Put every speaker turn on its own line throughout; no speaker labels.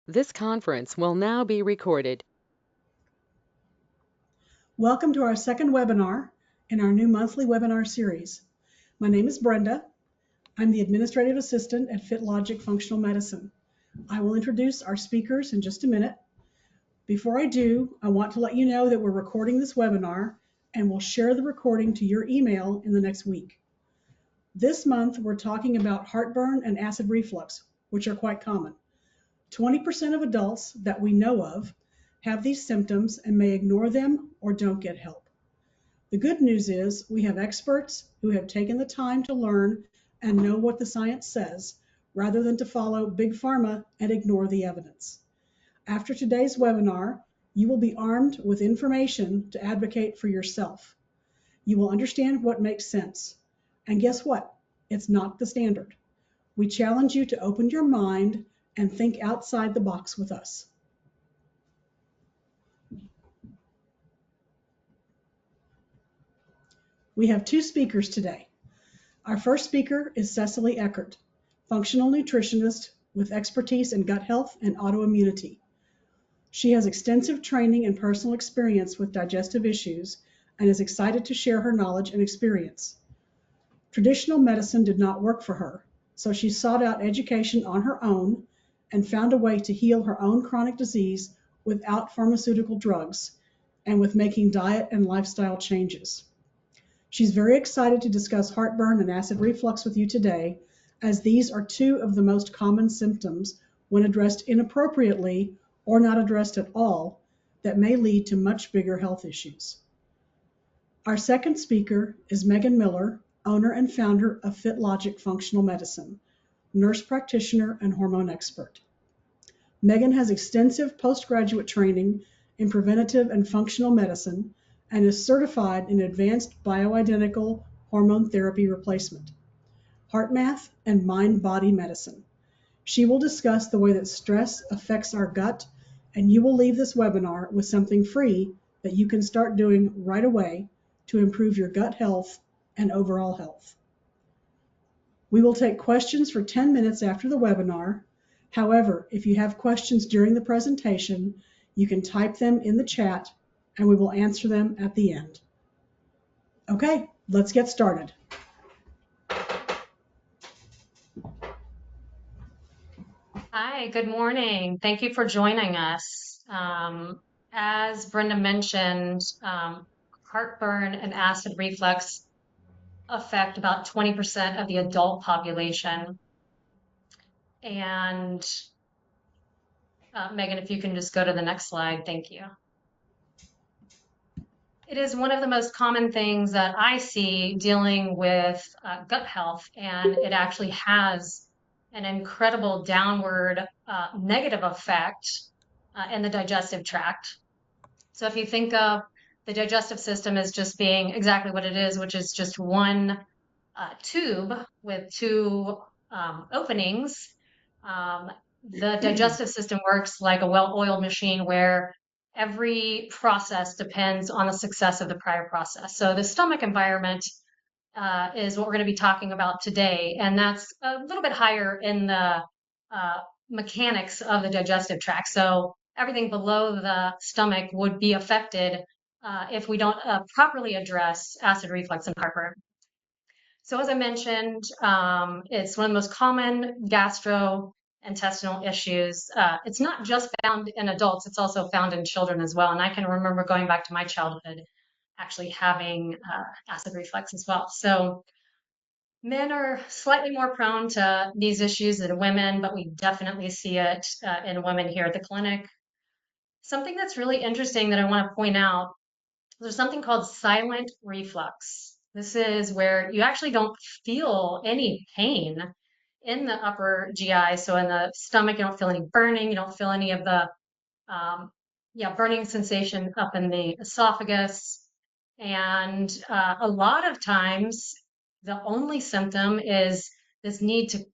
This conference will now be recorded.
Welcome to our second webinar in our new monthly webinar series. My name is Brenda. I'm the Administrative Assistant at FitLogic Functional Medicine. I will introduce our speakers in just a minute. Before I do, I want to let you know that we're recording this webinar and we'll share the recording to your email in the next week. This month, we're talking about heartburn and acid reflux, which are quite common. 20% of adults that we know of have these symptoms and may ignore them or don't get help. The good news is we have experts who have taken the time to learn and know what the science says, rather than to follow big pharma and ignore the evidence. After today's webinar, you will be armed with information to advocate for yourself. You will understand what makes sense. And guess what? It's not the standard. We challenge you to open your mind and think outside the box with us. We have two speakers today. Our first speaker is Cecily Eckert, functional nutritionist with expertise in gut health and autoimmunity. She has extensive training and personal experience with digestive issues and is excited to share her knowledge and experience. Traditional medicine did not work for her, so she sought out education on her own and found a way to heal her own chronic disease without pharmaceutical drugs and with making diet and lifestyle changes. She's very excited to discuss heartburn and acid reflux with you today, as these are two of the most common symptoms when addressed inappropriately or not addressed at all that may lead to much bigger health issues. Our second speaker is Megan Miller, owner and founder of FitLogic Functional Medicine, nurse practitioner and hormone expert. Megan has extensive postgraduate training in preventative and functional medicine and is certified in advanced bioidentical hormone therapy replacement, HeartMath, and mind-body medicine. She will discuss the way that stress affects our gut, and you will leave this webinar with something free that you can start doing right away to improve your gut health and overall health. We will take questions for 10 minutes after the webinar. However, if you have questions during the presentation, you can type them in the chat and we will answer them at the end. Okay, let's get started.
Hi, good morning. Thank you for joining us. As Brenda mentioned, heartburn and acid reflux affect about 20% of the adult population. And Megan, if you can just go to the next slide, thank you. It is one of the most common things that I see dealing with gut health, and it actually has an incredible downward negative effect in the digestive tract. So if you think of the digestive system as just being exactly what it is, which is just one tube with two openings, the digestive system works like a well-oiled machine where every process depends on the success of the prior process. So the stomach environment is what we're going to be talking about today, and that's a little bit higher in the mechanics of the digestive tract. So everything below the stomach would be affected if we don't properly address acid reflux and heartburn. So as I mentioned, it's one of the most common gastrointestinal issues. It's not just found in adults, it's also found in children as well. And I can remember going back to my childhood actually having acid reflux as well. So men are slightly more prone to these issues than women, but we definitely see it in women here at the clinic. Something that's really interesting that I want to point out, there's something called silent reflux. This is where you actually don't feel any pain in the upper GI. So in the stomach, you don't feel any burning, you don't feel any of the burning sensation up in the esophagus. And a lot of times, the only symptom is this need to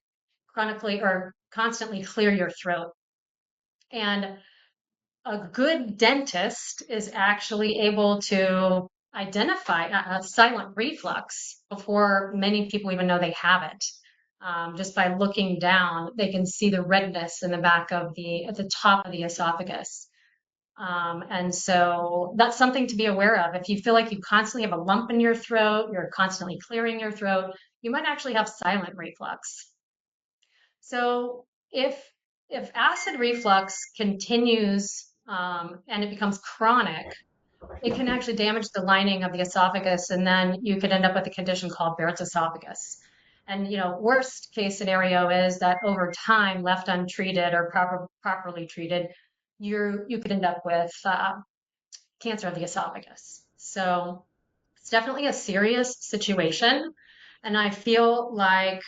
chronically or constantly clear your throat. And a good dentist is actually able to identify a silent reflux before many people even know they have it. Just by looking down, they can see the redness in the back of at the top of the esophagus. And so that's something to be aware of. If you feel like you constantly have a lump in your throat, you're constantly clearing your throat, you might actually have silent reflux. So if acid reflux continues and it becomes chronic, it can actually damage the lining of the esophagus, and then you could end up with a condition called Barrett's esophagus. And worst case scenario is that over time, left untreated or properly treated, you could end up with cancer of the esophagus. So it's definitely a serious situation, and I feel like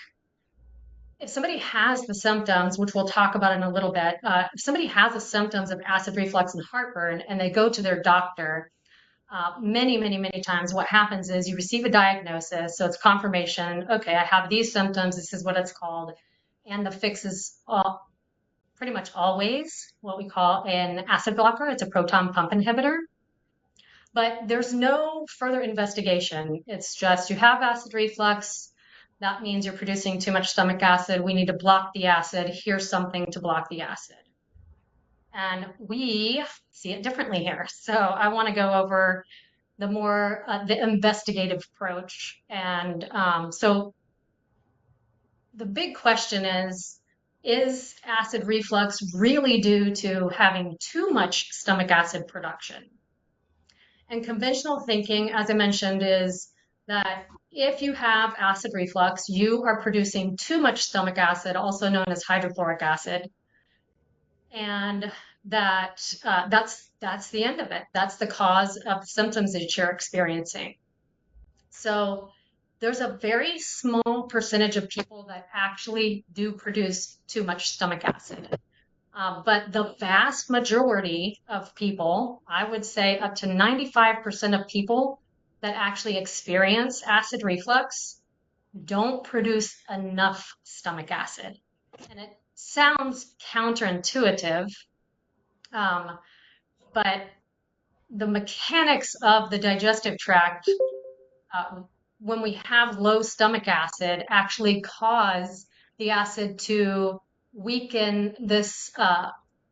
if somebody has the symptoms, which we'll talk about in a little bit, if somebody has the symptoms of acid reflux and heartburn and they go to their doctor, many, many, many times what happens is you receive a diagnosis. So it's confirmation. Okay, I have these symptoms. This is what it's called. And the fix is pretty much always what we call an acid blocker. It's a proton pump inhibitor. But there's no further investigation. It's just you have acid reflux. That means you're producing too much stomach acid. We need to block the acid. Here's something to block the acid. And we see it differently here. So I want to go over the investigative approach. And so the big question is acid reflux really due to having too much stomach acid production? And conventional thinking, as I mentioned, is that if you have acid reflux, you are producing too much stomach acid, also known as hydrochloric acid, and that's the end of it. That's the cause of the symptoms that you're experiencing. So there's a very small percentage of people that actually do produce too much stomach acid. But the vast majority of people, I would say up to 95% of people that actually experience acid reflux don't produce enough stomach acid. And it sounds counterintuitive, but the mechanics of the digestive tract, when we have low stomach acid, actually cause the acid to weaken this.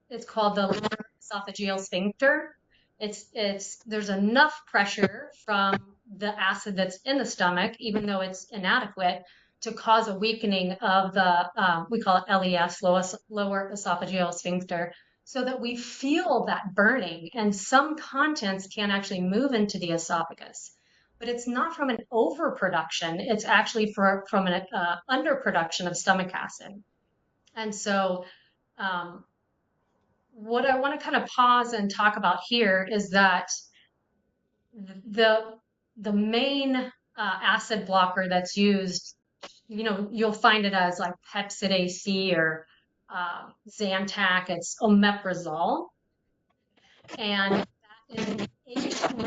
It's called the lower esophageal sphincter. There's enough pressure from the acid that's in the stomach, even though it's inadequate, to cause a weakening of the we call it LES, lower esophageal sphincter, so that we feel that burning, and some contents can actually move into the esophagus. But it's not from an overproduction, it's actually from an underproduction of stomach acid. And so what I want to kind of pause and talk about here is that the main acid blocker that's used, you'll find it as like Pepsid AC or Zantac. It's omeprazole, and that is an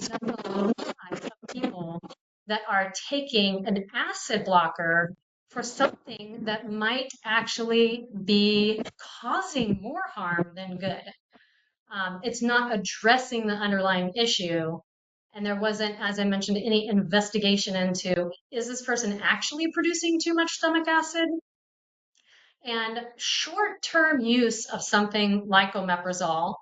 of people that are taking an acid blocker for something that might actually be causing more harm than good. It's not addressing the underlying issue. And there wasn't, as I mentioned, any investigation into, is this person actually producing too much stomach acid? And short-term use of something like omeprazole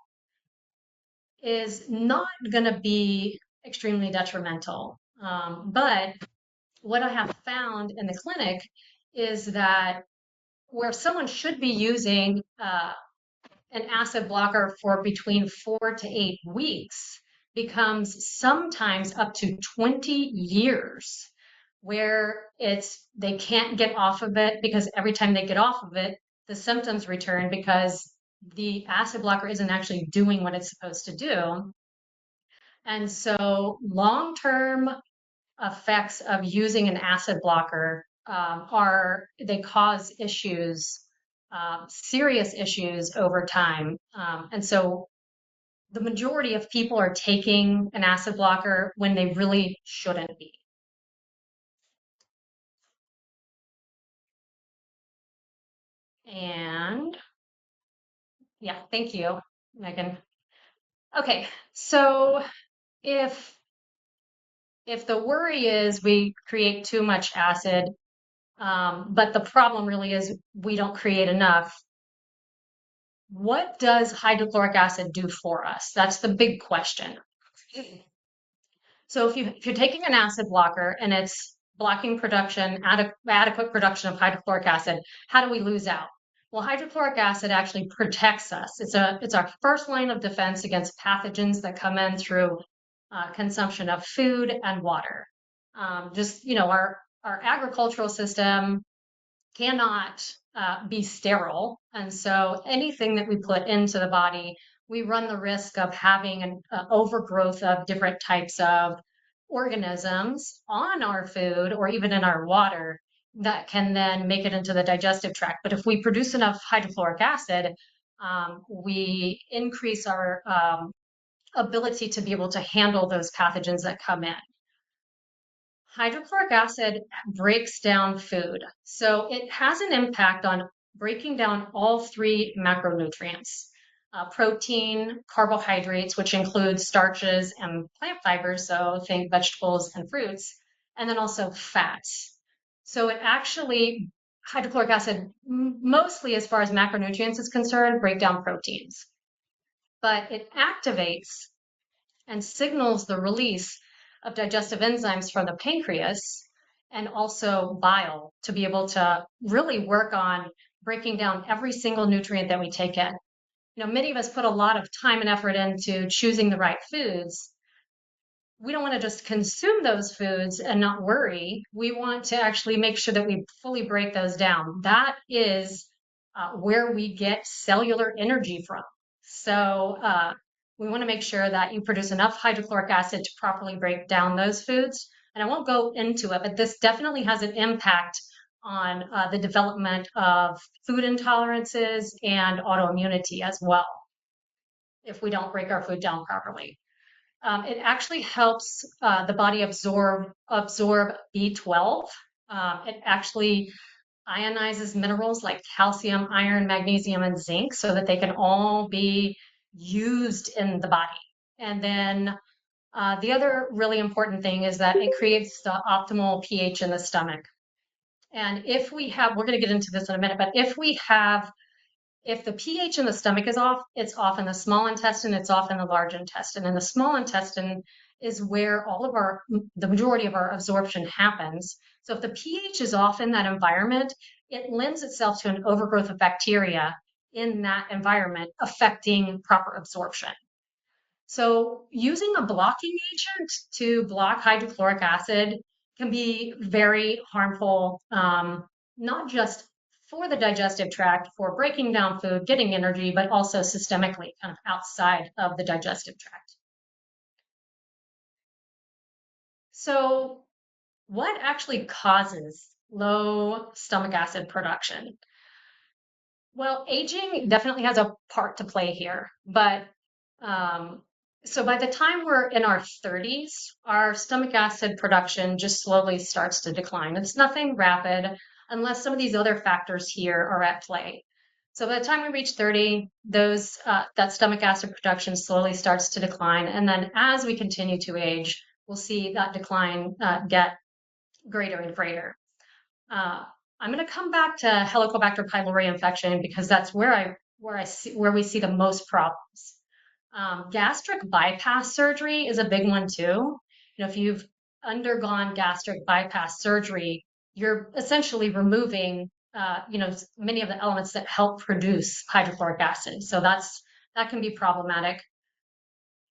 is not going to be extremely detrimental. But what I have found in the clinic is that where someone should be using an acid blocker for between 4 to 8 weeks becomes sometimes up to 20 years, where they can't get off of it because every time they get off of it, the symptoms return because the acid blocker isn't actually doing what it's supposed to do. And so long-term effects of using an acid blocker they cause issues, serious issues over time. And so the majority of people are taking an acid blocker when they really shouldn't be. And yeah, thank you, Megan. Okay, so if If the worry is we create too much acid, but the problem really is we don't create enough, what does hydrochloric acid do for us? That's the big question. So if you're taking an acid blocker and it's blocking production, adequate production of hydrochloric acid, how do we lose out? Well, hydrochloric acid actually protects us. It's our first line of defense against pathogens that come in through consumption of food and water. Our agricultural system cannot be sterile. And so anything that we put into the body, we run the risk of having an overgrowth of different types of organisms on our food or even in our water that can then make it into the digestive tract. But if we produce enough hydrochloric acid, we increase our ability to be able to handle those pathogens that come in. Hydrochloric acid breaks down food. So it has an impact on breaking down all three macronutrients, protein, carbohydrates, which include starches and plant fibers, so think vegetables and fruits, and then also fats. So hydrochloric acid, mostly as far as macronutrients is concerned, break down proteins. But it activates and signals the release of digestive enzymes from the pancreas and also bile to be able to really work on breaking down every single nutrient that we take in. Many of us put a lot of time and effort into choosing the right foods. We don't want to just consume those foods and not worry. We want to actually make sure that we fully break those down. That is where we get cellular energy from. So we want to make sure that you produce enough hydrochloric acid to properly break down those foods. And I won't go into it, but this definitely has an impact on the development of food intolerances and autoimmunity as well, if we don't break our food down properly. It actually helps the body absorb B12. It actually ionizes minerals like calcium, iron, magnesium, and zinc so that they can all be used in the body. And then the other really important thing is that it creates the optimal pH in the stomach. And we're going to get into this in a minute, but if the pH in the stomach is off, it's off in the small intestine, it's off in the large intestine. And the small intestine is where the majority of our absorption happens. So if the pH is off in that environment, it lends itself to an overgrowth of bacteria in that environment, affecting proper absorption. So using a blocking agent to block hydrochloric acid can be very harmful, not just for the digestive tract, for breaking down food, getting energy, but also systemically, kind of outside of the digestive tract. So what actually causes low stomach acid production? Well, aging definitely has a part to play here, but so by the time we're in our 30s, our stomach acid production just slowly starts to decline. It's nothing rapid unless some of these other factors here are at play. So by the time we reach 30, that stomach acid production slowly starts to decline. And then as we continue to age, we'll see that decline get greater and greater. I'm going to come back to Helicobacter pylori infection because that's where we see the most problems. Gastric bypass surgery is a big one too. If you've undergone gastric bypass surgery, you're essentially removing, many of the elements that help produce hydrochloric acid. So that can be problematic.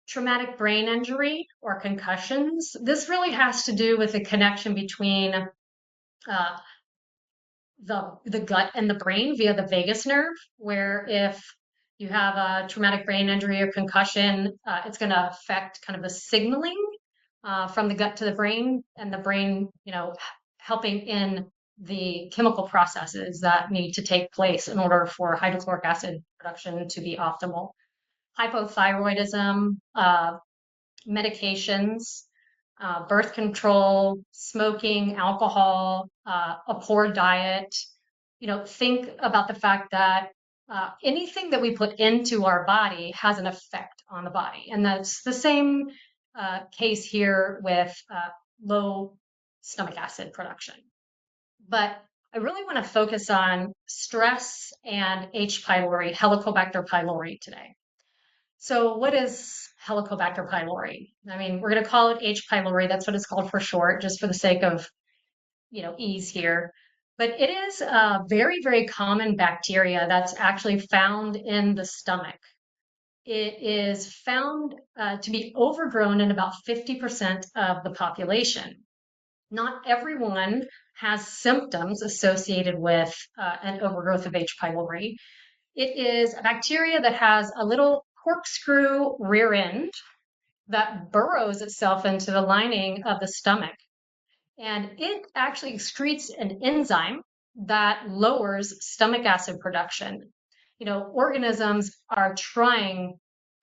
Traumatic brain injury or concussions. This really has to do with the connection between the gut and the brain via the vagus nerve, where if you have a traumatic brain injury or concussion, it's going to affect kind of the signaling from the gut to the brain, and the brain, helping in the chemical processes that need to take place in order for hydrochloric acid production to be optimal. Hypothyroidism, medications, birth control, smoking, alcohol, a poor diet. Think about the fact that anything that we put into our body has an effect on the body. And that's the same case here with low stomach acid production. But I really want to focus on stress and H. pylori, Helicobacter pylori today. So what is Helicobacter pylori? I mean, we're going to call it H. pylori. That's what it's called for short, just for the sake of, ease here. But it is a very, very common bacteria that's actually found in the stomach. It is found to be overgrown in about 50% of the population. Not everyone has symptoms associated with an overgrowth of H. pylori. It is a bacteria that has a little corkscrew rear end that burrows itself into the lining of the stomach. And it actually excretes an enzyme that lowers stomach acid production. Organisms are trying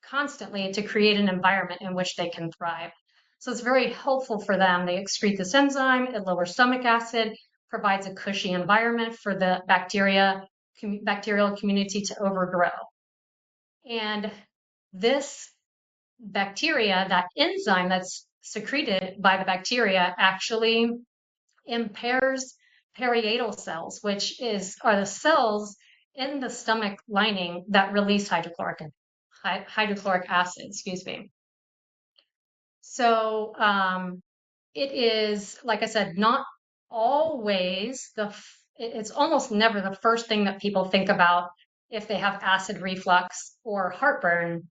constantly to create an environment in which they can thrive. So it's very helpful for them. They excrete this enzyme, it lowers stomach acid, provides a cushy environment for the bacterial community to overgrow. And this bacteria, that enzyme that's secreted by the bacteria, actually impairs parietal cells, which are the cells in the stomach lining that release hydrochloric acid, excuse me. So it is, like I said, not always it's almost never the first thing that people think about if they have acid reflux or heartburn.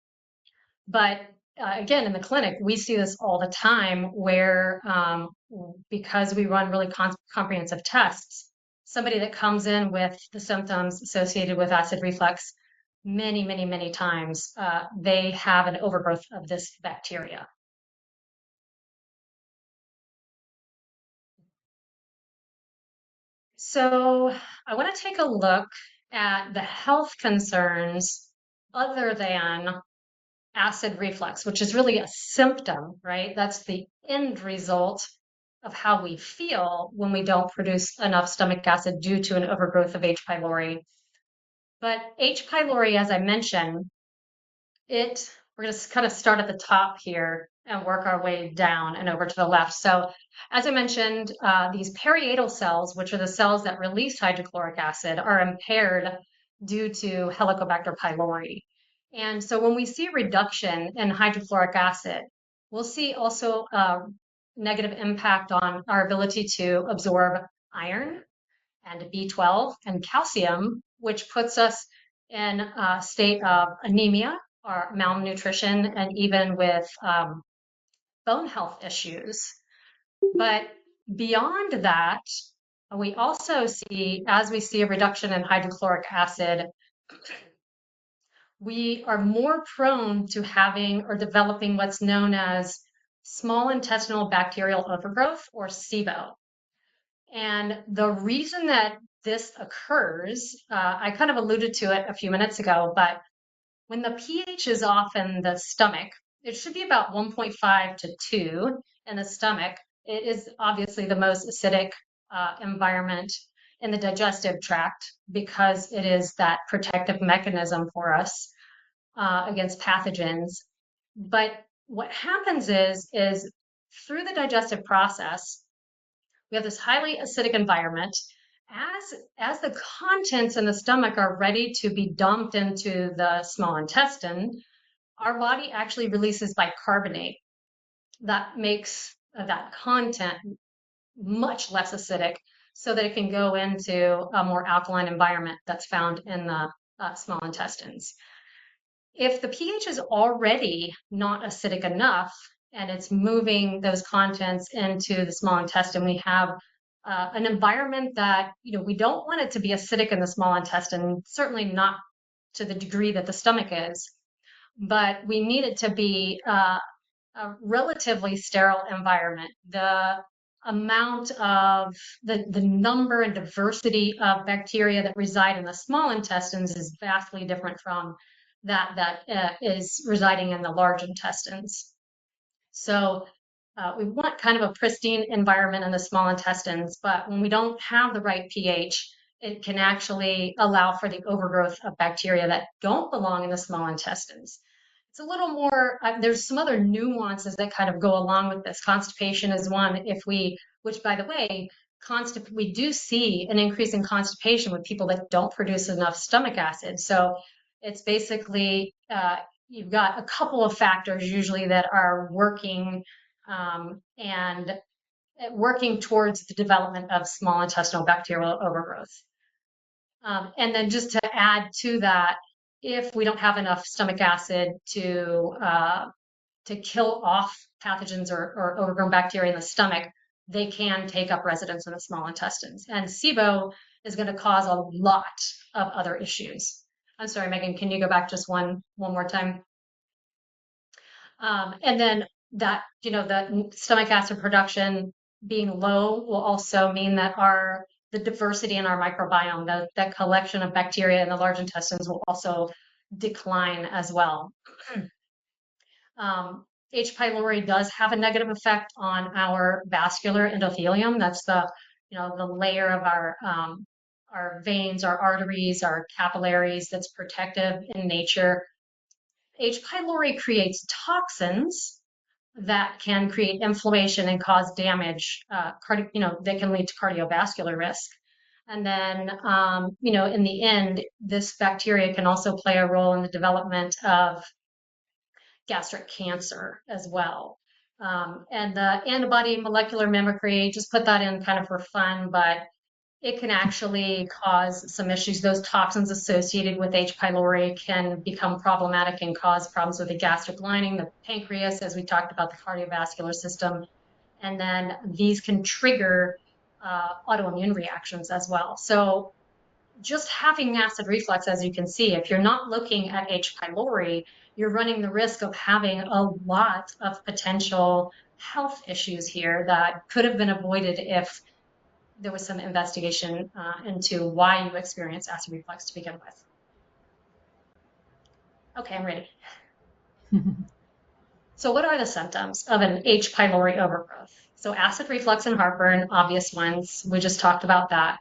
But again, in the clinic, we see this all the time where because we run really comprehensive tests, somebody that comes in with the symptoms associated with acid reflux, many, many, many times, they have an overgrowth of this bacteria. So I want to take a look at the health concerns other than acid reflux, which is really a symptom, right? That's the end result of how we feel when we don't produce enough stomach acid due to an overgrowth of H. pylori. But H. pylori, as I mentioned, we're going to kind of start at the top here and work our way down and over to the left. So as I mentioned, these parietal cells, which are the cells that release hydrochloric acid, are impaired due to Helicobacter pylori. And so when we see a reduction in hydrochloric acid, we'll see also a negative impact on our ability to absorb iron and B12 and calcium, which puts us in a state of anemia or malnutrition and even with bone health issues. But beyond that, we also see, as we see a reduction in hydrochloric acid, we are more prone to having or developing what's known as small intestinal bacterial overgrowth, or SIBO. And the reason that this occurs, I kind of alluded to it a few minutes ago, but when the pH is off in the stomach, it should be about 1.5 to 2 in the stomach. It is obviously the most acidic environment in the digestive tract because it is that protective mechanism for us against pathogens. But what happens is through the digestive process, we have this highly acidic environment. As the contents in the stomach are ready to be dumped into the small intestine, our body actually releases bicarbonate that makes that content much less acidic so that it can go into a more alkaline environment that's found in the small intestines. If the pH is already not acidic enough and it's moving those contents into the small intestine, we have an environment that, we don't want it to be acidic in the small intestine, certainly not to the degree that the stomach is, but we need it to be a relatively sterile environment. The amount of the number and diversity of bacteria that reside in the small intestines is vastly different from that is residing in the large intestines. So we want kind of a pristine environment in the small intestines, but when we don't have the right pH, it can actually allow for the overgrowth of bacteria that don't belong in the small intestines. it's a little more, there's some other nuances that kind of go along with this. Constipation is one. Which by the way, we do see an increase in constipation with people that don't produce enough stomach acid. So it's basically, you've got a couple of factors usually that are and working towards the development of small intestinal bacterial overgrowth. And then just to add to that, if we don't have enough stomach acid to kill off pathogens or overgrown bacteria in the stomach, they can take up residence in the small intestines. And SIBO is going to cause a lot of other issues. I'm sorry, Megan, can you go back just one more time? And then that, the stomach acid production being low will also mean that the diversity in our microbiome, that collection of bacteria in the large intestines will also decline as well. H. pylori does have a negative effect on our vascular endothelium. That's the layer of our veins, our arteries, our capillaries that's protective in nature. H. pylori creates toxins that can create inflammation and cause damage, that can lead to cardiovascular risk. And then, in the end, this bacteria can also play a role in the development of gastric cancer as well. And the antibody molecular mimicry, just put that in kind of for fun, but it can actually cause some issues. Those toxins associated with H. pylori can become problematic and cause problems with the gastric lining, the pancreas, as we talked about, the cardiovascular system. And then these can trigger autoimmune reactions as well. So just having acid reflux, as you can see, if you're not looking at H. pylori, you're running the risk of having a lot of potential health issues here that could have been avoided if there was some investigation into why you experience acid reflux to begin with. Okay, I'm ready. So what are the symptoms of an H. pylori overgrowth? So acid reflux and heartburn, obvious ones. We just talked about that.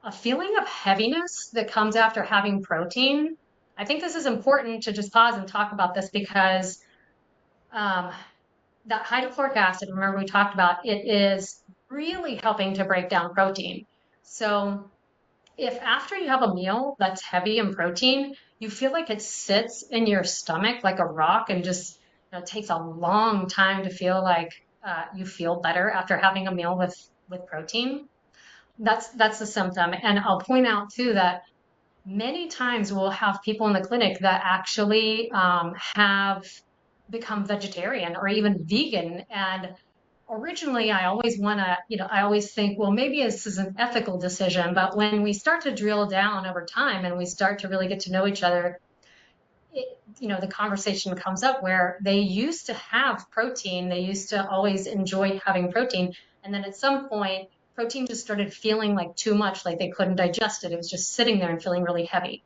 A feeling of heaviness that comes after having protein. I think this is important to just pause and talk about this because that hydrochloric acid, remember we talked about, it is really helping to break down protein. So if after you have a meal that's heavy in protein, you feel like it sits in your stomach like a rock and just takes a long time to feel like you feel better after having a meal with protein, that's the symptom. And I'll point out too that many times we'll have people in the clinic that actually have become vegetarian or even vegan. And originally I always think, well, maybe this is an ethical decision, but when we start to drill down over time and we start to really get to know each other, the conversation comes up where they used to have protein. They used to always enjoy having protein. And then at some point, protein just started feeling like too much, like they couldn't digest it. It was just sitting there and feeling really heavy.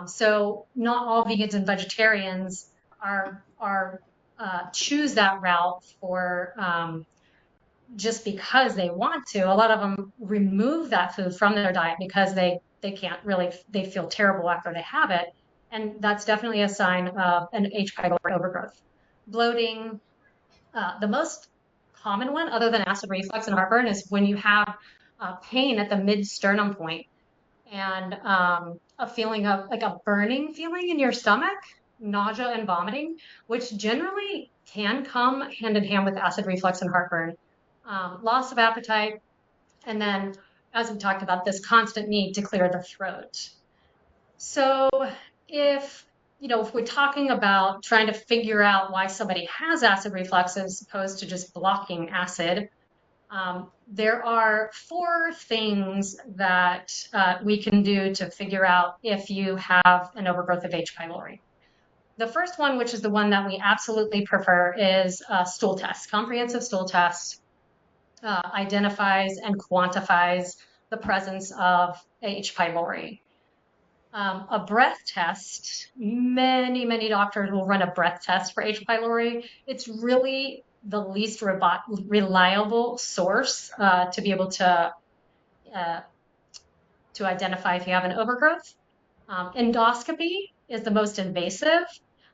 So not all vegans and vegetarians choose that route for just because they want to. A lot of them remove that food from their diet because they can't really, they feel terrible after they have it. And that's definitely a sign of an H. pylori overgrowth. Bloating, the most common one other than acid reflux and heartburn is when you have pain at the mid-sternum point and a feeling of like a burning feeling in your stomach, nausea and vomiting, which generally can come hand in hand with acid reflux and heartburn. Loss of appetite, and then, as we talked about, this constant need to clear the throat. So if we're talking about trying to figure out why somebody has acid reflux as opposed to just blocking acid, there are 4 things that we can do to figure out if you have an overgrowth of H. pylori. The first one, which is the one that we absolutely prefer, is a stool test. Comprehensive stool test identifies and quantifies the presence of H. pylori. A breath test, many doctors will run a breath test for H. pylori. It's really the least reliable source to be able to identify if you have an overgrowth. Endoscopy is the most invasive,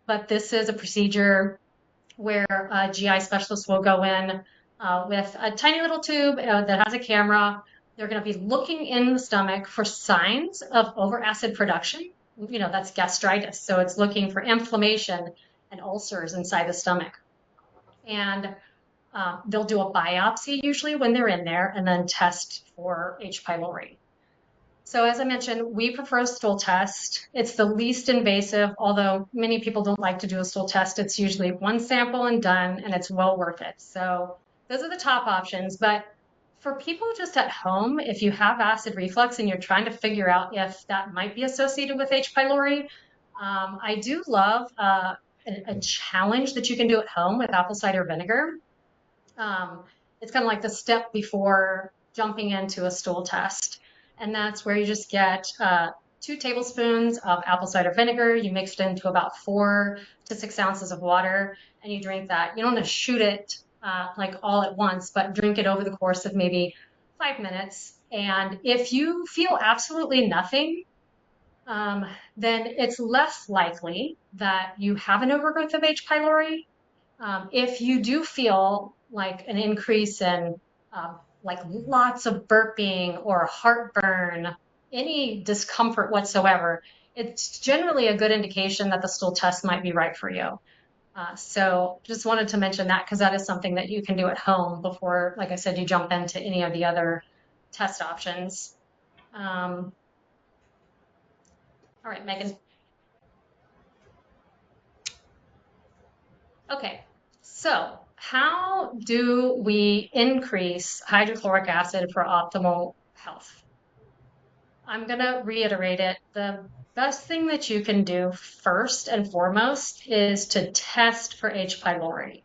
but this is a procedure where a GI specialist will go in with a tiny little tube that has a camera. They're going to be looking in the stomach for signs of overacid production. That's gastritis. So it's looking for inflammation and ulcers inside the stomach. And they'll do a biopsy usually when they're in there and then test for H. pylori. So as I mentioned, we prefer a stool test. It's the least invasive, although many people don't like to do a stool test. It's usually one sample and done, and it's well worth it. So those are the top options. But for people just at home, if you have acid reflux and you're trying to figure out if that might be associated with H. pylori, I do love a challenge that you can do at home with apple cider vinegar. It's kind of like the step before jumping into a stool test. And that's where you just get 2 tablespoons of apple cider vinegar. You mix it into about 4 to 6 ounces of water, and you drink that. You don't want to shoot it like all at once, but drink it over the course of maybe 5 minutes. And if you feel absolutely nothing, then it's less likely that you have an overgrowth of H. pylori. If you do feel like an increase in like lots of burping or heartburn, any discomfort whatsoever, it's generally a good indication that the stool test might be right for you. So just wanted to mention that because that is something that you can do at home before, like I said, you jump into any of the other test options. All right, Megan. Okay, so how do we increase hydrochloric acid for optimal health? I'm going to reiterate it. The best thing that you can do first and foremost is to test for H. pylori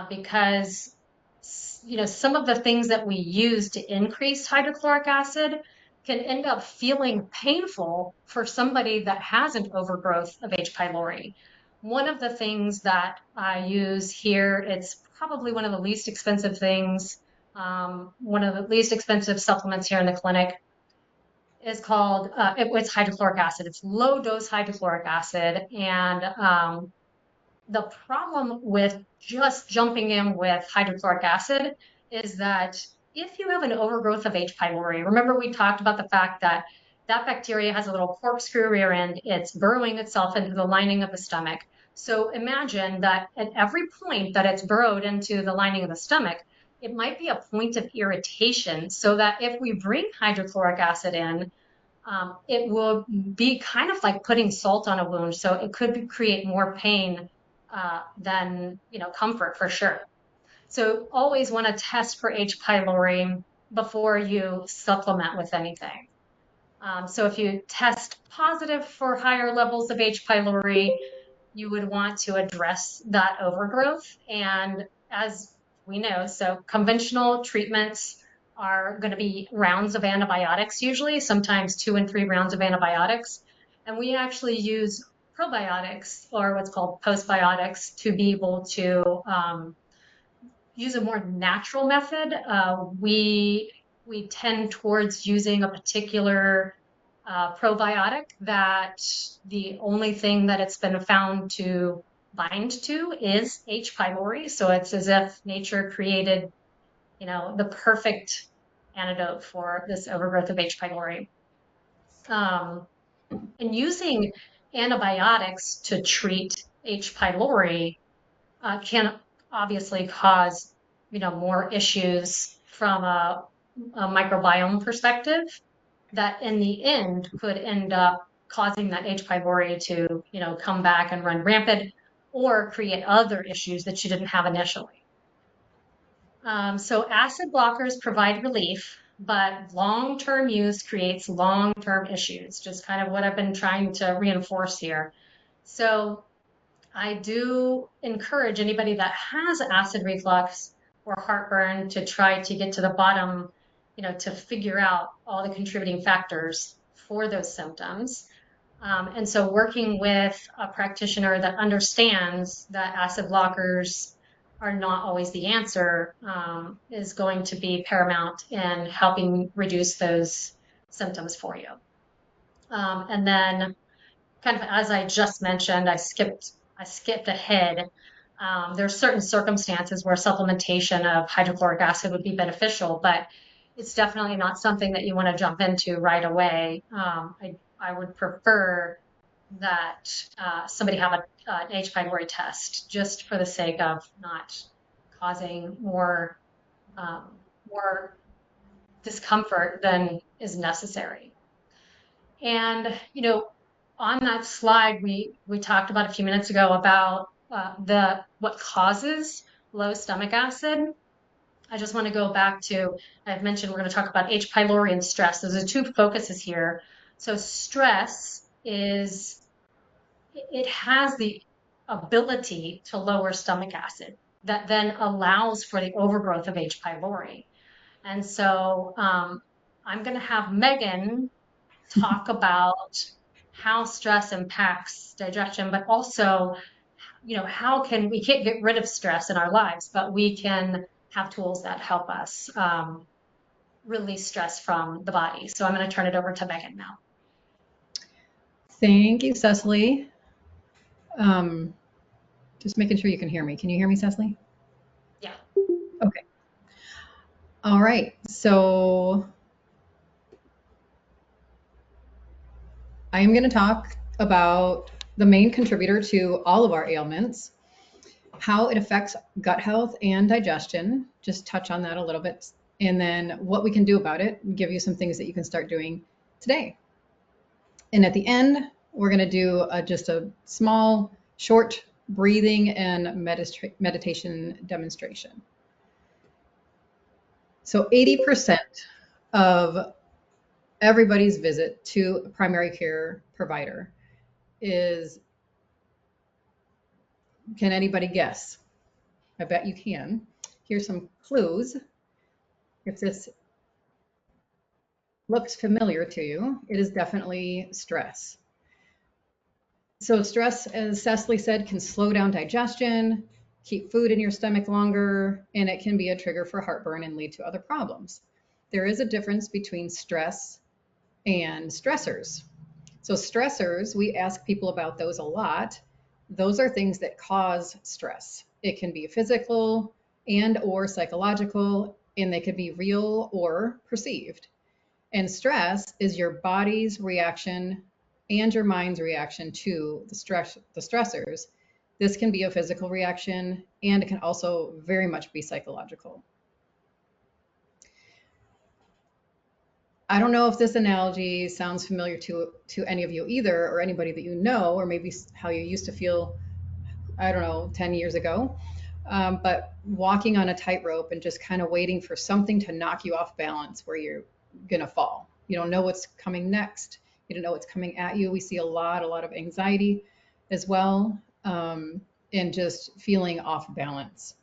because some of the things that we use to increase hydrochloric acid can end up feeling painful for somebody that has an overgrowth of H. pylori. One of the things that I use here, it's probably one of the least expensive things, one of the least expensive supplements here in the clinic is called, it's hydrochloric acid. It's low dose hydrochloric acid. And the problem with just jumping in with hydrochloric acid is that if you have an overgrowth of H. pylori, remember we talked about the fact that that bacteria has a little corkscrew rear end. It's burrowing itself into the lining of the stomach. So imagine that at every point that it's burrowed into the lining of the stomach, it might be a point of irritation so that if we bring hydrochloric acid in, it will be kind of like putting salt on a wound. So it could create more pain than comfort for sure. So always want to test for H. pylori before you supplement with anything. So if you test positive for higher levels of H. pylori, you would want to address that overgrowth. And as we know, so conventional treatments are going to be rounds of antibiotics usually, sometimes 2 and 3 rounds of antibiotics. And we actually use probiotics or what's called postbiotics to be able to use a more natural method. We tend towards using a particular probiotic that the only thing that it's been found to bind to is H. pylori. So it's as if nature created, the perfect antidote for this overgrowth of H. pylori. And using antibiotics to treat H. pylori can obviously cause, more issues from a microbiome perspective that in the end could end up causing that H. pylori to, come back and run rampant or create other issues that you didn't have initially. So acid blockers provide relief, but long-term use creates long-term issues, just kind of what I've been trying to reinforce here. So I do encourage anybody that has acid reflux or heartburn to try to get to the bottom, to figure out all the contributing factors for those symptoms. And so working with a practitioner that understands that acid blockers are not always the answer is going to be paramount in helping reduce those symptoms for you. And then kind of as I just mentioned, I skipped I skipped ahead. There are certain circumstances where supplementation of hydrochloric acid would be beneficial, but it's definitely not something that you want to jump into right away. I would prefer that somebody have an H. pylori test just for the sake of not causing more discomfort than is necessary. And on that slide we talked about a few minutes ago about the what causes low stomach acid. I just want to go back to, I've mentioned we're going to talk about H. pylori and stress. Those are two focuses here. So stress is, it has the ability to lower stomach acid that then allows for the overgrowth of H. pylori. And so I'm going to have Megan talk about how stress impacts digestion, but also, how can we can't get rid of stress in our lives, but we can have tools that help us release stress from the body. So I'm going to turn it over to Megan now.
Thank you, Cecily. Just making sure you can hear me. Can you hear me, Cecily?
Yeah.
Okay. All right. So I am going to talk about the main contributor to all of our ailments, how it affects gut health and digestion, just touch on that a little bit, and then what we can do about it, and give you some things that you can start doing today. And at the end, we're going to do just a small, short breathing and meditation demonstration. So 80% of everybody's visit to a primary care provider is, can anybody guess? I bet you can. Here's some clues. If this looks familiar to you, it is definitely stress. So stress, as Cecily said, can slow down digestion, keep food in your stomach longer, and it can be a trigger for heartburn and lead to other problems. There is a difference between stress and stressors. So stressors, we ask people about those a lot. Those are things that cause stress. It can be physical and or psychological, and they could be real or perceived. And stress is your body's reaction and your mind's reaction to the stressors. This can be a physical reaction, and it can also very much be psychological. I don't know if this analogy sounds familiar to any of you either, or anybody that you know, or maybe how you used to feel, I don't know, 10 years ago. But walking on a tightrope and just kind of waiting for something to knock you off balance where you're gonna fall. You don't know what's coming next. You don't know what's coming at you. We see a lot of anxiety as well, and just feeling off balance.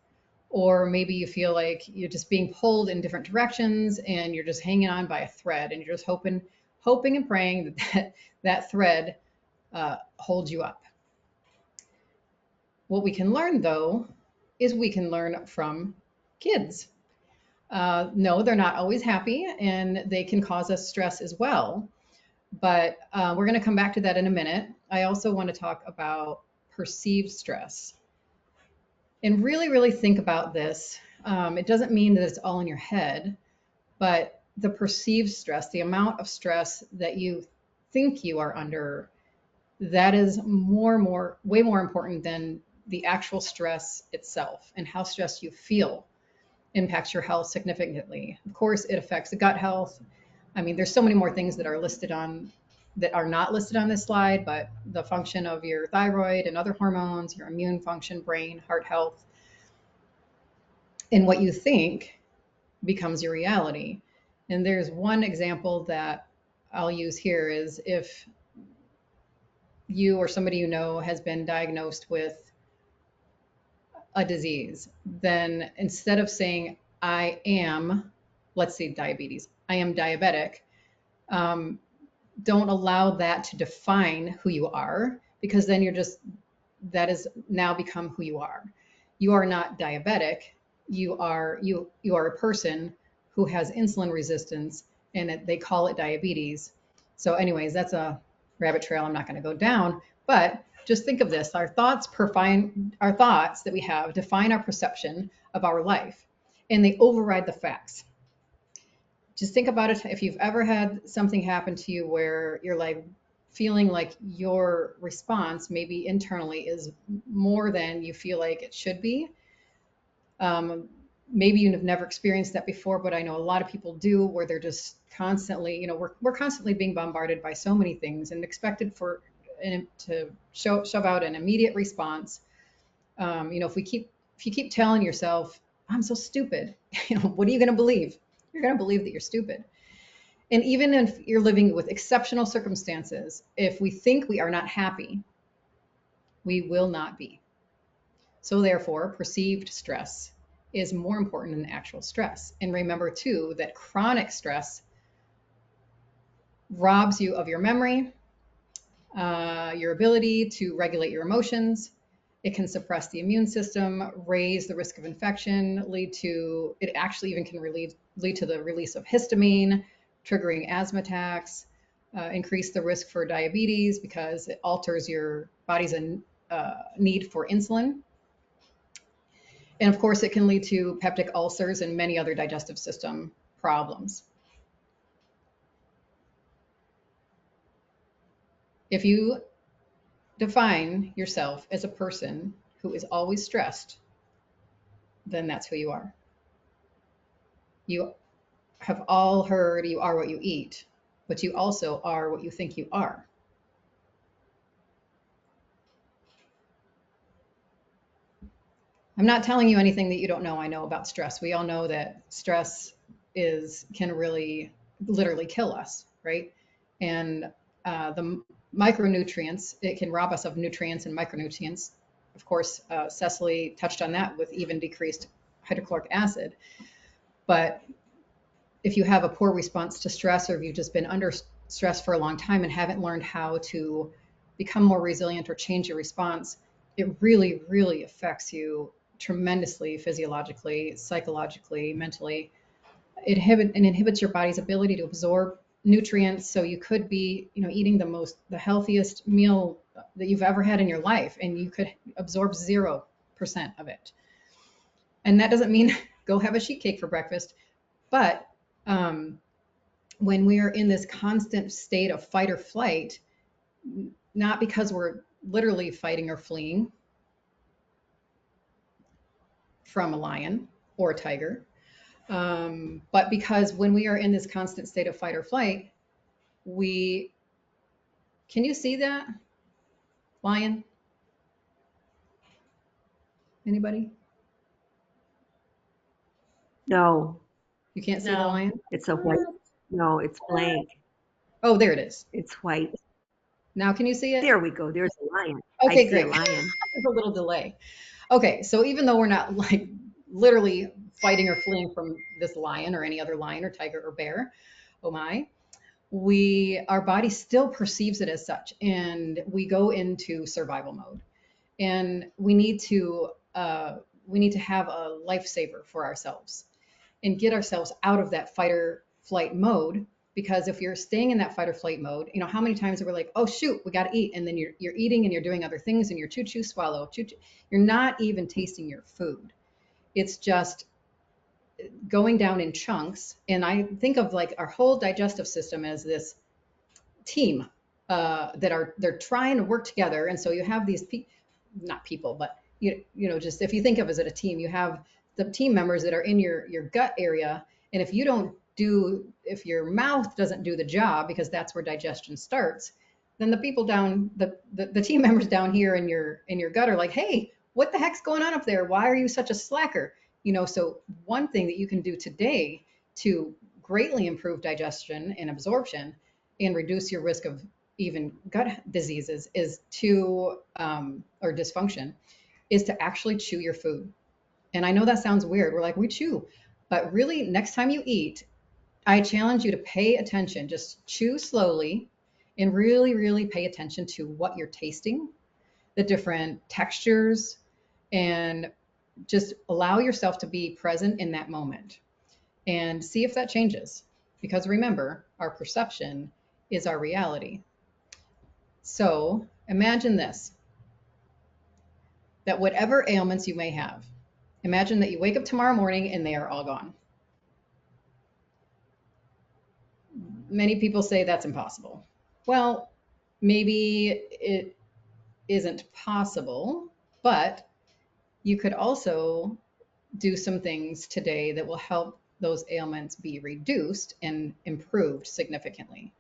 Or maybe you feel like you're just being pulled in different directions and you're just hanging on by a thread and you're just hoping and praying that thread holds you up. What we can learn though is we can learn from kids. No, they're not always happy and they can cause us stress as well. But we're going to come back to that in a minute. I also want to talk about perceived stress. And really think about this. It doesn't mean that it's all in your head, but the perceived stress, the amount of stress that you think you are under, that is way more important than the actual stress itself. And how stressed you feel impacts your health significantly. Of course, it affects the gut health. I mean, there's so many more things that are not listed on this slide, but the function of your thyroid and other hormones, your immune function, brain, heart health, and what you think becomes your reality. And there's one example that I'll use here is if you or somebody you know has been diagnosed with a disease, then instead of saying, I am, let's say diabetes, I am diabetic, don't allow that to define who you are, because then that has now become who you are. You are not diabetic. You are a person who has insulin resistance, and they call it diabetes. So anyways, that's a rabbit trail I'm not going to go down, but Just think of this. Our thoughts that we have define our perception of our life, and they override the facts. Just think about it. If you've ever had something happen to you where you're like feeling like your response, maybe internally, is more than you feel like it should be. Um, Maybe you've never experienced that before, but I know a lot of people do, where they're just constantly, we're constantly being bombarded by so many things and expected to shove out an immediate response. If you keep telling yourself, I'm so stupid, what are you going to believe? You're going to believe that you're stupid. And even if you're living with exceptional circumstances, if we think we are not happy, we will not be. So therefore, perceived stress is more important than actual stress. And remember too that chronic stress robs you of your memory, your ability to regulate your emotions. It can suppress the immune system, raise the risk of infection, it actually even can lead to the release of histamine, triggering asthma attacks, increase the risk for diabetes because it alters your body's need for insulin. And of course, it can lead to peptic ulcers and many other digestive system problems. If you define yourself as a person who is always stressed, then that's who you are. You have all heard you are what you eat, but you also are what you think you are. I'm not telling you anything that you don't know. I know about stress. We all know that stress can really literally kill us, right? And the micronutrients, it can rob us of nutrients and micronutrients. Of course, Cecily touched on that with even decreased hydrochloric acid. But if you have a poor response to stress, or if you've just been under stress for a long time and haven't learned how to become more resilient or change your response, it really, really affects you tremendously, physiologically, psychologically, mentally. It inhibits your body's ability to absorb nutrients. So you could be, eating the healthiest meal that you've ever had in your life, and you could absorb 0% of it. And that doesn't mean go have a sheet cake for breakfast, but when we are in this constant state of fight or flight, not because we're literally fighting or fleeing from a lion or a tiger, but because when we are in this constant state of fight or flight, can you see that lion? Anybody?
No,
You can't see the
No.
lion?
it's a white. No, it's blank.
Oh, there it is.
It's white.
Now can you see it?
There we go. There's a lion.
Okay,
I see
great.
a lion.
There's a little delay. Okay, so even though we're not like literally fighting or fleeing from this lion or any other lion or tiger or bear, oh my, our body still perceives it as such, and we go into survival mode. And we need to have a lifesaver for ourselves and get ourselves out of that fight or flight mode. Because if you're staying in that fight or flight mode, how many times we're like, oh shoot, we got to eat, and then you're eating and you're doing other things and you're chew swallow, you're not even tasting your food. It's just going down in chunks. And I think of like our whole digestive system as this team they're trying to work together. And so you have these not people, but just if you think of it as a team, you have the team members that are in your gut area. And if your mouth doesn't do the job, because that's where digestion starts, then the people down, the team members down here in your gut are like, hey, what the heck's going on up there? Why are you such a slacker? So one thing that you can do today to greatly improve digestion and absorption and reduce your risk of even gut diseases or dysfunction, is to actually chew your food. And I know that sounds weird. We're like, we chew. But really, next time you eat, I challenge you to pay attention. Just chew slowly and really, really pay attention to what you're tasting, the different textures, and just allow yourself to be present in that moment and see if that changes. Because remember, our perception is our reality. So imagine this. that whatever ailments you may have, imagine that you wake up tomorrow morning and they are all gone. Many people say that's impossible. Well, maybe it isn't possible, but you could also do some things today that will help those ailments be reduced and improved significantly.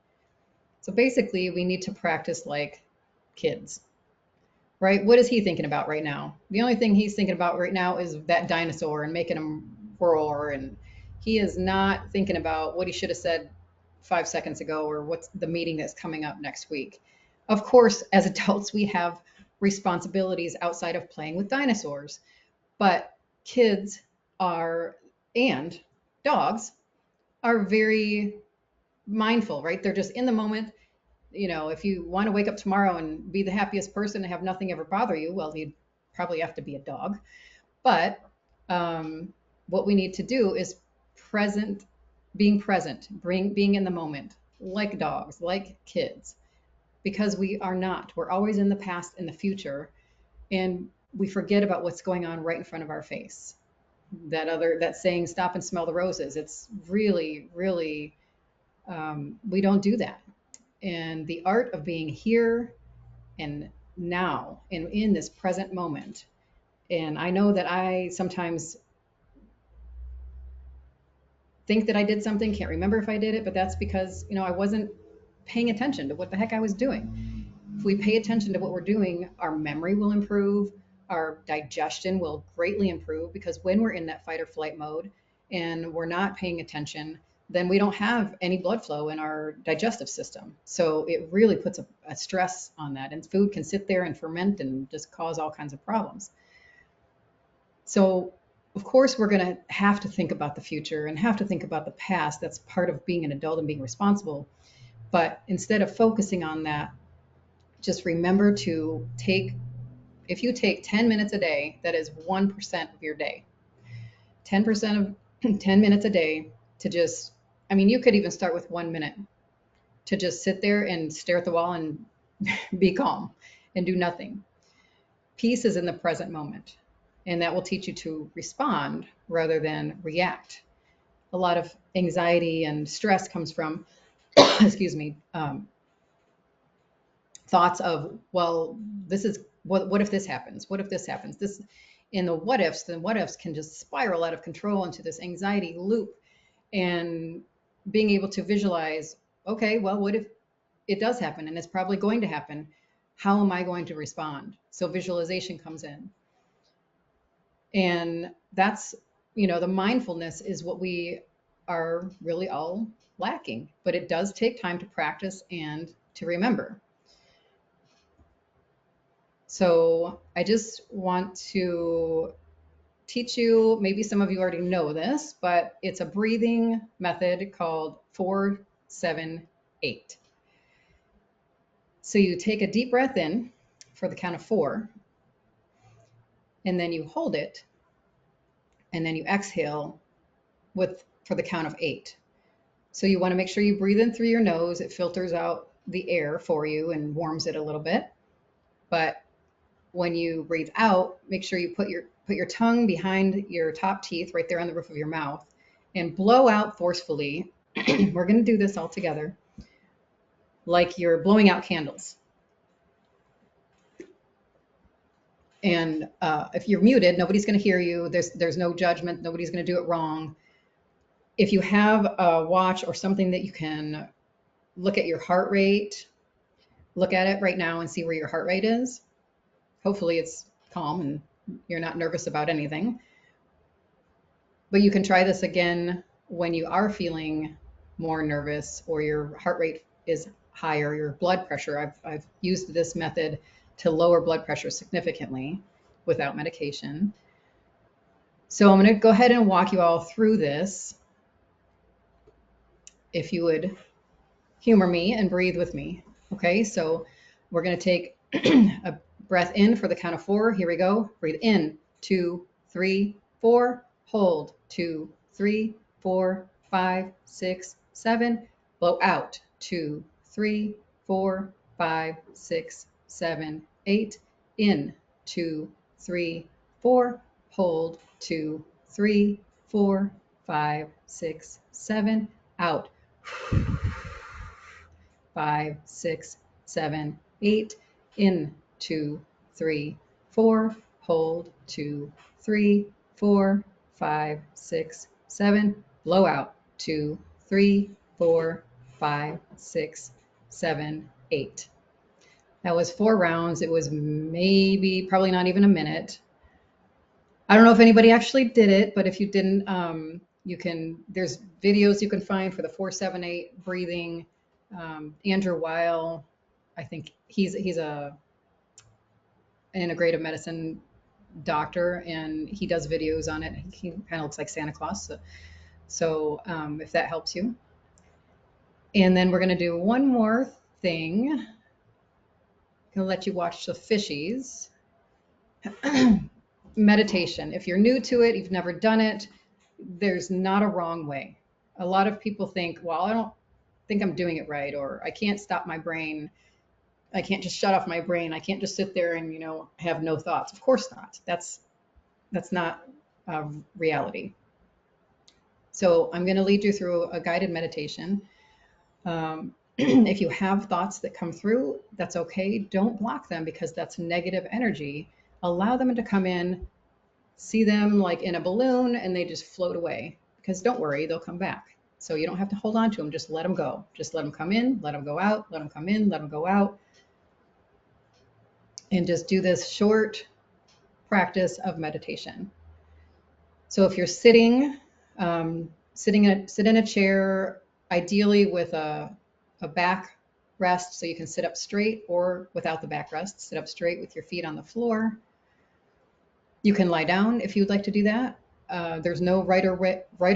So basically, we need to practice like kids, right? What is he thinking about right now? The only thing he's thinking about right now is that dinosaur and making him roar. And he is not thinking about what he should have said 5 seconds ago or what's the meeting that's coming up next week. Of course, as adults, we have responsibilities outside of playing with dinosaurs, but kids are, and dogs are very mindful, right? They're just in the moment. You know, if you want to wake up tomorrow and be the happiest person and have nothing ever bother you, well, you'd probably have to be a dog. But what we need to do is present, being in the moment, like dogs, like kids, because we are not. We're always in the past and the future, and we forget about what's going on right in front of our face. That saying, "Stop and smell the roses." It's really, really, we don't do that. And the art of being here and now and in this present moment. And I know that I sometimes think that I did something, can't remember if I did it, but that's because, I wasn't paying attention to what the heck I was doing. If we pay attention to what we're doing, our memory will improve, our digestion will greatly improve, because when we're in that fight or flight mode and we're not paying attention, then we don't have any blood flow in our digestive system. So it really puts a stress on that. And food can sit there and ferment and just cause all kinds of problems. So, of course, we're going to have to think about the future and have to think about the past. That's part of being an adult and being responsible. But instead of focusing on that, just remember to if you take 10 minutes a day, that is 1% of your day. 10% of 10 minutes a day to just, you could even start with 1 minute to just sit there and stare at the wall and be calm and do nothing. Peace is in the present moment, and that will teach you to respond rather than react. A lot of anxiety and stress comes from, excuse me, thoughts of, well, this is what if this happens? What if this happens? This, in the what ifs can just spiral out of control into this anxiety loop. And being able to visualize, okay, well, what if it does happen, and it's probably going to happen? How am I going to respond? So visualization comes in. And that's, the mindfulness is what we are really all lacking, but it does take time to practice and to remember. So I just want to teach you, maybe some of you already know this, but it's a breathing method called 4-7-8. So you take a deep breath in for the count of 4, and then you hold it, and then you exhale for the count of 8. So you want to make sure you breathe in through your nose. It filters out the air for you and warms it a little bit. But when you breathe out, make sure you put your tongue behind your top teeth, right there on the roof of your mouth, and blow out forcefully. We're going to do this all together, like you're blowing out candles. And if you're muted, nobody's going to hear you. There's no judgment. Nobody's going to do it wrong. If you have a watch or something that you can look at your heart rate, look at it right now and see where your heart rate is. Hopefully it's calm and you're not nervous about anything. But you can try this again when you are feeling more nervous or your heart rate is higher, your blood pressure. I've used this method to lower blood pressure significantly without medication. So I'm going to go ahead and walk you all through this. If you would humor me and breathe with me. Okay, so we're going to take a breath in for the count of 4. Here we go. Breathe in, 2, 3, 4. Hold, 2, 3, 4, 5, 6, 7. Blow out, 2, 3, 4, 5, 6, 7, 8. In, 2, 3, 4. Hold, 2, 3, 4, 5, 6, 7. Out. 5, 6, 7, 8. In, 2, 3, 4. Hold, 2, 3, 4, 5, 6, 7. Blow out. 2, 3, 4, 5, 6, 7, 8. That was 4 rounds. It was probably not even a minute. I don't know if anybody actually did it, but if you didn't, there's videos you can find for the 4-7-8 breathing. Andrew Weil, I think he's an integrative medicine doctor, and he does videos on it. He kind of looks like Santa Claus. So if that helps you. And then we're going to do one more thing. I'm going to let you watch the fishies. Meditation. If you're new to it, you've never done it, there's not a wrong way. A lot of people think, well, I don't think I'm doing it right, or I can't stop my brain. I can't just shut off my brain. I can't just sit there and, have no thoughts. Of course not. That's not reality. So I'm going to lead you through a guided meditation. If you have thoughts that come through, that's okay. Don't block them, because that's negative energy. Allow them to come in, see them like in a balloon, and they just float away, because don't worry, they'll come back. So you don't have to hold on to them. Just let them go. Just let them come in, let them go out, let them come in, let them go out. And just do this short practice of meditation. So if you're sitting, sit in a chair, ideally with a back rest, so you can sit up straight, or without the back rest, sit up straight with your feet on the floor. You can lie down if you'd like to do that. There's no right or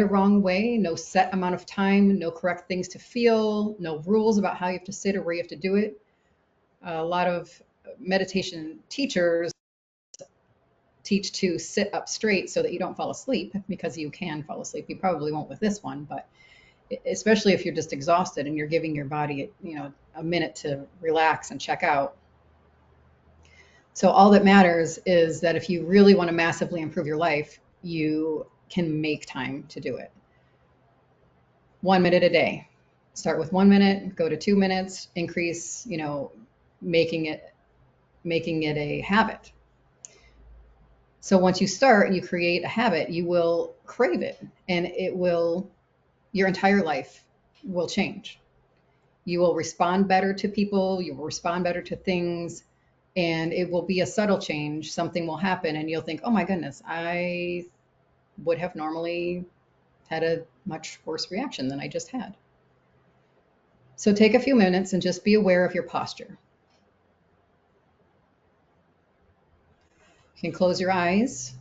wrong way, no set amount of time, no correct things to feel, no rules about how you have to sit or where you have to do it. A lot of meditation teachers teach to sit up straight so that you don't fall asleep, because you can fall asleep. You probably won't with this one, but especially if you're just exhausted and you're giving your body, a minute to relax and check out. So all that matters is that if you really want to massively improve your life, you can make time to do it. 1 minute a day. Start with 1 minute, go to 2 minutes, increase, making it a habit. So once you start and you create a habit, you will crave it, and your entire life will change. You will respond better to people, you will respond better to things, and it will be a subtle change. Something will happen and you'll think, oh my goodness, I would have normally had a much worse reaction than I just had. So take a few minutes and just be aware of your posture. You can close your eyes.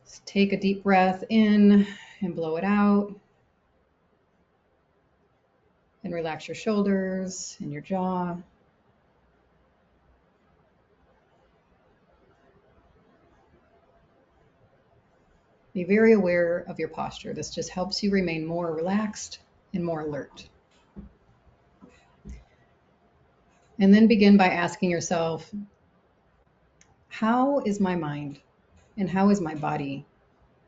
Just take a deep breath in and blow it out. And relax your shoulders and your jaw. Be very aware of your posture. This just helps you remain more relaxed and more alert. And then begin by asking yourself, how is my mind and how is my body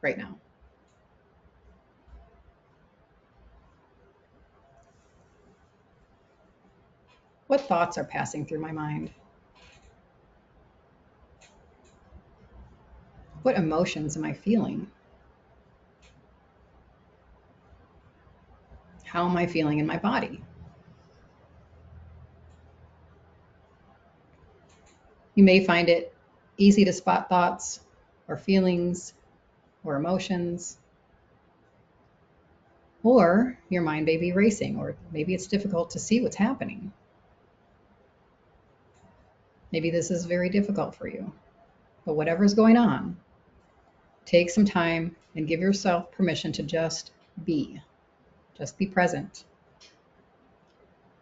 right now? What thoughts are passing through my mind? What emotions am I feeling? How am I feeling in my body? You may find it easy to spot thoughts or feelings or emotions, or your mind may be racing, or maybe it's difficult to see what's happening. Maybe this is very difficult for you, but whatever's going on, take some time and give yourself permission to just be present.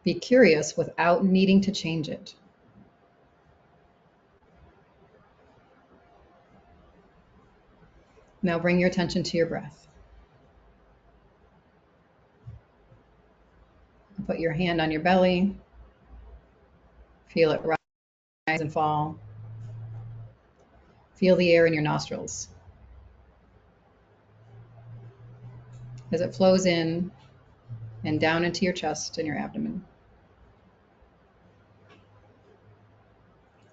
Be curious without needing to change it. Now bring your attention to your breath. Put your hand on your belly. Feel it and fall. Feel the air in your nostrils as it flows in and down into your chest and your abdomen.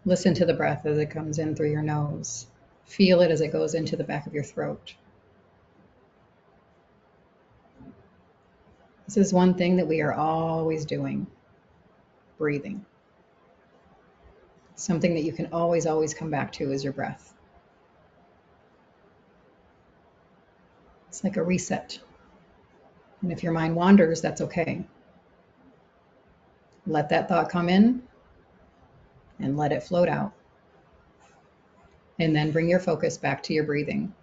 Listen to the breath as it comes in through your nose. Feel it as it goes into the back of your throat. This is one thing that we are always doing, breathing. Something that you can always, always come back to is your breath. It's like a reset. And if your mind wanders, that's okay. Let that thought come in and let it float out. And then bring your focus back to your breathing.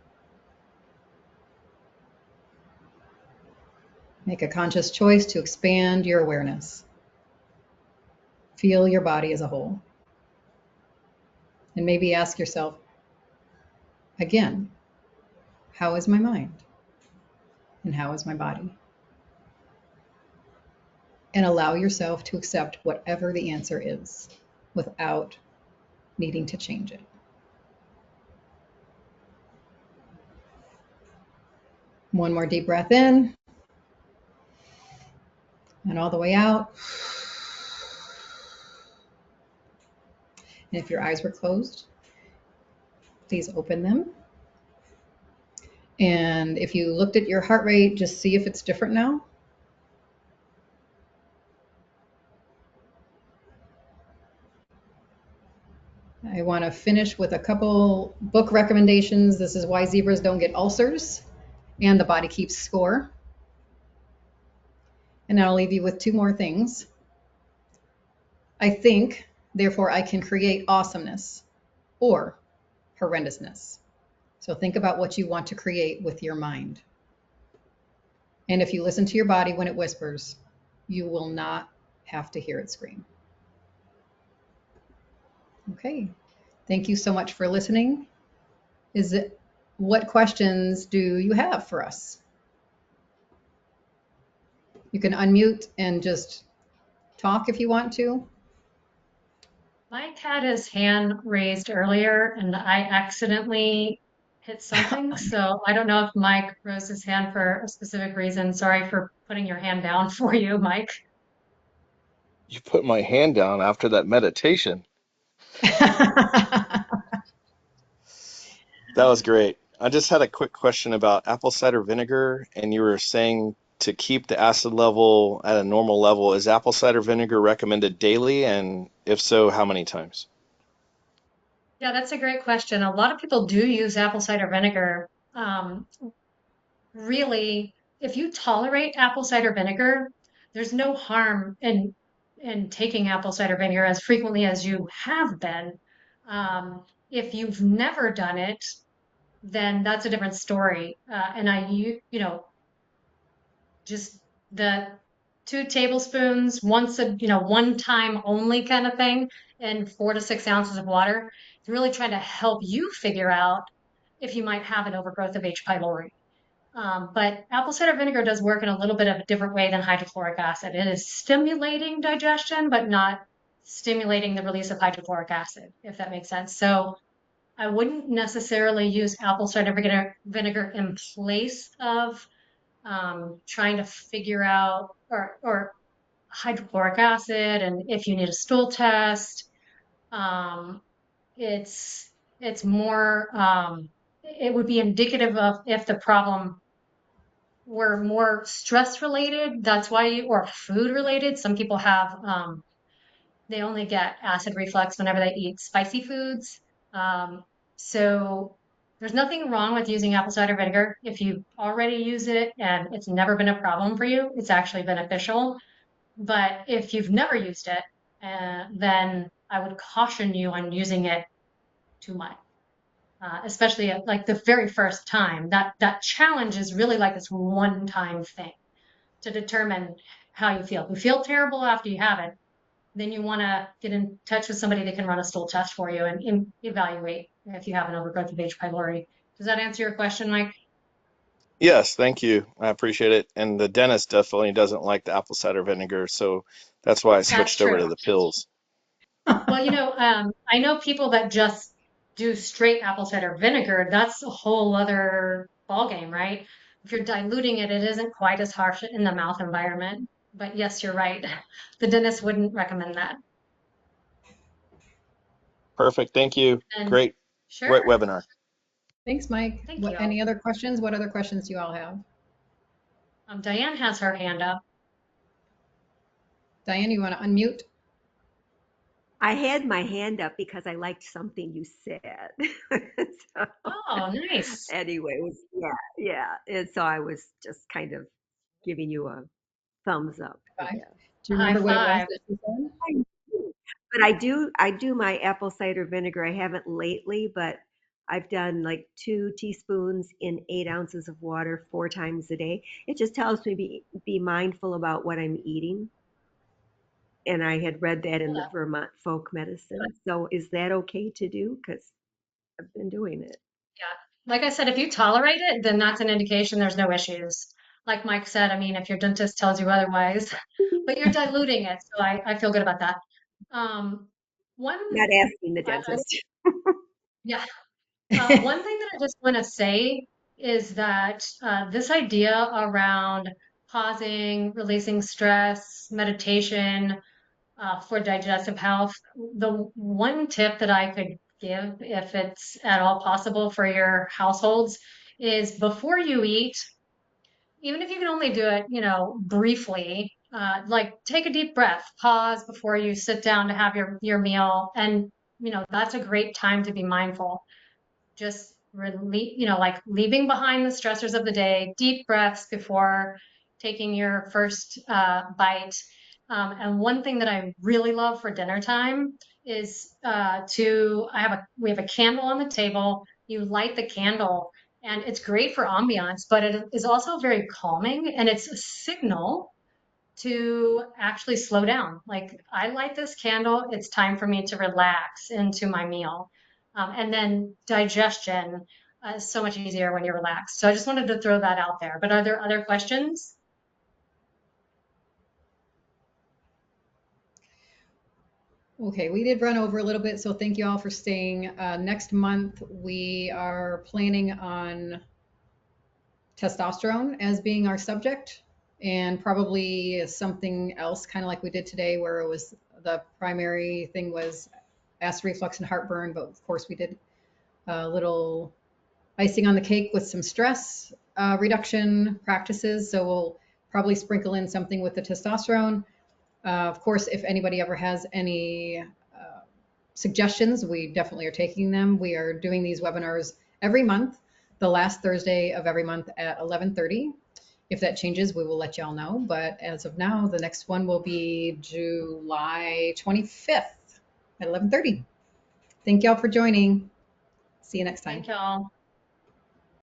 Make a conscious choice to expand your awareness. Feel your body as a whole. And maybe ask yourself, again, how is my mind? And how is my body? And allow yourself to accept whatever the answer is without needing to change it. One more deep breath in and all the way out. And if your eyes were closed, please open them. And if you looked at your heart rate, just see if it's different now. I want to finish with a couple book recommendations. This is Why Zebras Don't Get Ulcers and The Body Keeps Score. And I'll leave you with two more things. I think, therefore I can create awesomeness or horrendousness. So think about what you want to create with your mind. And if you listen to your body when it whispers, you will not have to hear it scream. Okay. Thank you so much for listening. What questions do you have for us? You can unmute and just talk if you want to.
Mike had his hand raised earlier and I accidentally hit something. So I don't know if Mike rose his hand for a specific reason. Sorry for putting your hand down for you, Mike.
You put my hand down after that meditation. That was great. I just had a quick question about apple cider vinegar, and you were saying to keep the acid level at a normal level. Is apple cider vinegar recommended daily? And if so, how many times?
Yeah, that's a great question. A lot of people do use apple cider vinegar. Really, if you tolerate apple cider vinegar, there's no harm in taking apple cider vinegar as frequently as you have been. If you've never done it, then that's a different story. And just the 2 tablespoons once one time only kind of thing, and 4 to 6 ounces of water. It's really trying to help you figure out if you might have an overgrowth of H. pylori. But apple cider vinegar does work in a little bit of a different way than hydrochloric acid. It is stimulating digestion, but not stimulating the release of hydrochloric acid, if that makes sense. So I wouldn't necessarily use apple cider vinegar in place of trying to figure out or hydrochloric acid, and if you need a stool test, um, it's more it would be indicative of if the problem were more stress related. That's why or food related. Some people have they only get acid reflux whenever they eat spicy foods. Um, so there's nothing wrong with using apple cider vinegar. If you already use it and it's never been a problem for you, it's actually beneficial. But if you've never used it, then I would caution you on using it too much, especially at like the very first time. That challenge is really like this one-time thing to determine how you feel. If you feel terrible after you have it, then you want to get in touch with somebody that can run a stool test for you and evaluate if you have an overgrowth of H. pylori. Does that answer your question, Mike?
Yes, thank you. I appreciate it. And the dentist definitely doesn't like the apple cider vinegar, so that's why I
That's
switched over
true.
to the pills.
Well, I know people that just do straight apple cider vinegar. That's a whole other ballgame, right? If you're diluting it, it isn't quite as harsh in the mouth environment. But yes, you're right. The dentist wouldn't recommend that.
Perfect. Thank you.
And
Great, great
sure.
webinar.
Thanks, Mike.
Thank
What,
you.
any other questions? What other questions do you all have?
Diane has her hand up.
Diane, you want to unmute?
I had my hand up because I liked something you said. So
Oh, nice.
anyway, it was, yeah, yeah. And so I was just kind of giving you a thumbs up, I
Five.
guess.
Do you
High
remember what it was
five.
that you said?
I do. But I do my apple cider vinegar. I haven't lately, but I've done like 2 teaspoons in 8 ounces of water 4 times a day. It just tells me be mindful about what I'm eating. And I had read that in the
Yeah.
Vermont folk medicine. So is that okay to do? Because I've been doing it.
Yeah. Like I said, if you tolerate it, then that's an indication there's no issues. Like Mike said, I mean, if your dentist tells you otherwise, but you're diluting it, so I feel good about that. Um, one,
Not asking the
I
dentist.
yeah, one thing that I just want to say is that this idea around pausing, releasing stress, meditation, for digestive health, the one tip that I could give, if it's at all possible for your households, is before you eat, even if you can only do it, briefly, like take a deep breath, pause before you sit down to have your meal, and that's a great time to be mindful. Just like leaving behind the stressors of the day, deep breaths before taking your first bite. And one thing that I really love for dinner time is we have a candle on the table. You light the candle, and it's great for ambiance, but it is also very calming, and it's a signal to actually slow down. Like, I light this candle, it's time for me to relax into my meal. And then digestion is so much easier when you're relaxed. So I just wanted to throw that out there. But are there other questions?
Okay, we did run over a little bit, so thank you all for staying. Next month, we are planning on testosterone as being our subject and probably something else, kind of like we did today, where it was the primary thing was acid reflux and heartburn. But of course, we did a little icing on the cake with some stress reduction practices. So we'll probably sprinkle in something with the testosterone. Of course, if anybody ever has any suggestions, we definitely are taking them. We are doing these webinars every month, the last Thursday of every month at 11:30. If that changes, we will let y'all know. But as of now, the next one will be July 25th at 11:30. Thank y'all for joining. See you next time.
Thank y'all.